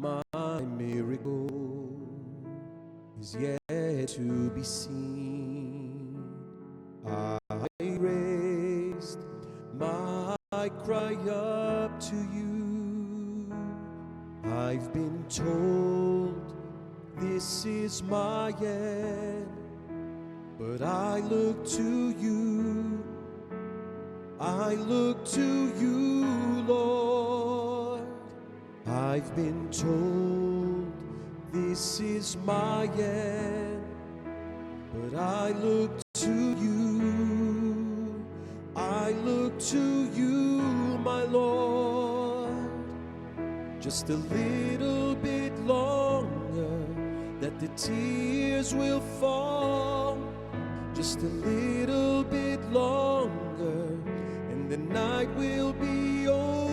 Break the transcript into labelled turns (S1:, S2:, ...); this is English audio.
S1: my miracle is yet to be seen. I raised my cry up to you. I've been told this is my end, but I look to you. I look to you, Lord. I've been told this is my end, but I look to you. I look to you, my Lord. Just a little bit longer, that the tears will fall. Just a little bit longer, and the night will be